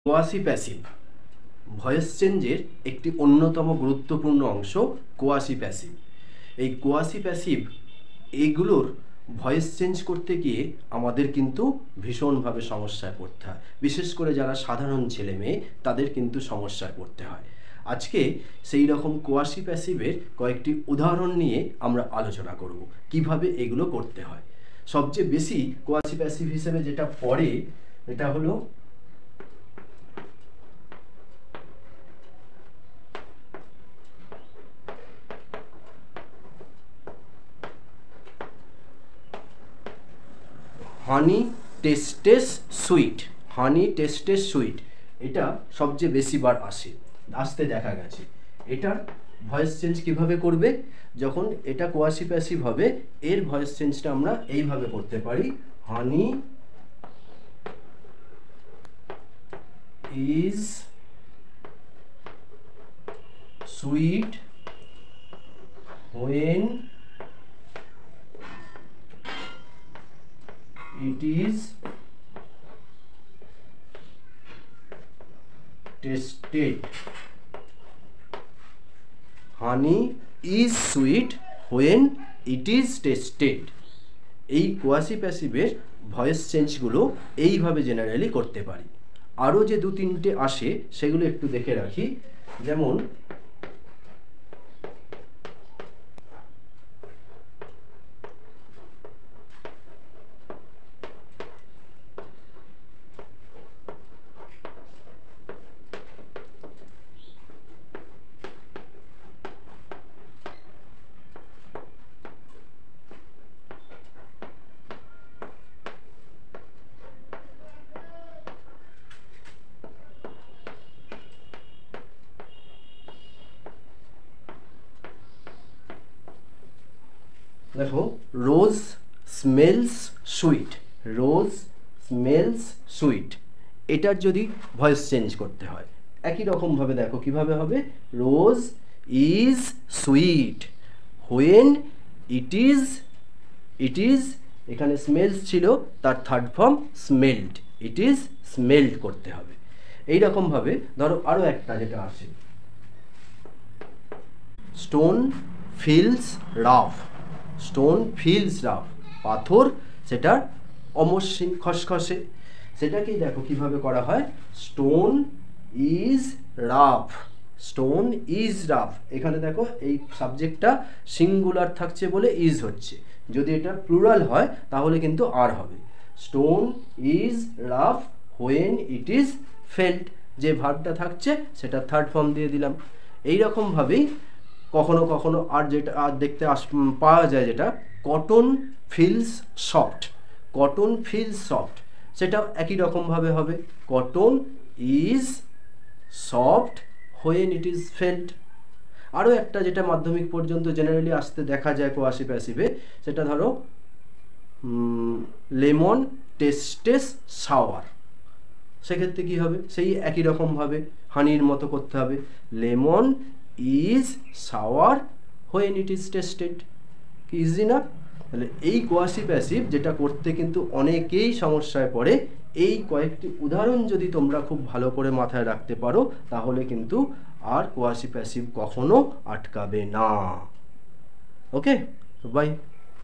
Quasi passive voice চেঞ্জের একটি অন্যতম গুরুত্বপূর্ণ অংশ কোয়াসি প্যাসিভ। এই কোয়াসি প্যাসিভ এইগুলোর ভয়েস চেঞ্জ করতে গিয়ে আমাদের কিন্তু ভীষণভাবে সমস্যায় পড়তে হয়, বিশেষ করে যারা সাধারণ ছেলে মেয়ে তাদের কিন্তু সমস্যায় পড়তে হয়। আজকে সেই রকম কোয়াসি প্যাসিভের কয়েকটি উদাহরণ নিয়ে আমরা আলোচনা করব কিভাবে এগুলো করতে হয়। সবচেয়ে বেশি কোয়াসি প্যাসিভ হিসেবে যেটা পড়ে এটা হলো হানি টেস্টেস সুইট। হানি টেস্টেস সুইট এটা সবচেয়ে বেশি বার আসতে দেখা গেছে। এটার ভয়েস চেঞ্জ কিভাবে করবে? যখন এটা কোয়াসি প্যাসিভ হবে এর ভয়েস চেঞ্জটা আমরা এইভাবে করতে পারি, হানি is sweet when it is tasted. Honey is sweet when it is tasted. এই কোয়াসি প্যাসিভের ভয়েস চেঞ্জগুলো এইভাবে জেনারেলি করতে পারি। আরও যে দু তিনটে আসে সেগুলো একটু দেখে রাখি। যেমন দেখো, rose smells sweet. Rose smells sweet এটার যদি ভয়েস চেঞ্জ করতে হয় একই রকমভাবে দেখো কিভাবে হবে, rose is sweet when it is এখানে স্মেলস ছিল, তার third form smelled, it is smelled করতে হবে। এই রকমভাবে ধরো আরও একটা যেটা আসে, stone feels rough. Stone feels rough, পাথর সেটা অমসৃণ খসখসে। সেটাকেই দেখো কিভাবে করা হয়, stone is rough. Stone is rough, এখানে দেখো এই সাবজেক্টটা সিঙ্গুলার থাকছে বলে ইজ হচ্ছে, যদি এটা প্লুরাল হয় তাহলে কিন্তু আর হবে। Stone is rough when it is felt, যে ভার্বটা থাকছে সেটা থার্ড ফর্ম দিয়ে দিলাম। এই রকমভাবেই কখনো কখনো আর যেটা আর দেখতে পাওয়া যায় যেটা cotton feels soft. Cotton feels soft সেটাও একই রকমভাবে হবে, cotton is soft when it is felt. আরও একটা যেটা মাধ্যমিক পর্যন্ত জেনারেলি আসতে দেখা যায় কোয়াসি প্যাসিভে, সেটা ধরো লেমন টেস্টেস সাওয়ার। সেক্ষেত্রে কী হবে, সেই একই রকমভাবে হানির মতো করতে হবে, lemon is sour when it is tested. কি ইজি না? তাহলে এই কোয়াসি প্যাসিভ যেটা করতে কিন্তু অনেকেই সমস্যায় পড়ে, এই কয়েকটি উদাহরণ যদি তোমরা খুব ভালো করে মাথায় রাখতে পারো তাহলে কিন্তু আর কোয়াসি প্যাসিভ কখনো আটকাবে না। ওকে, বাই।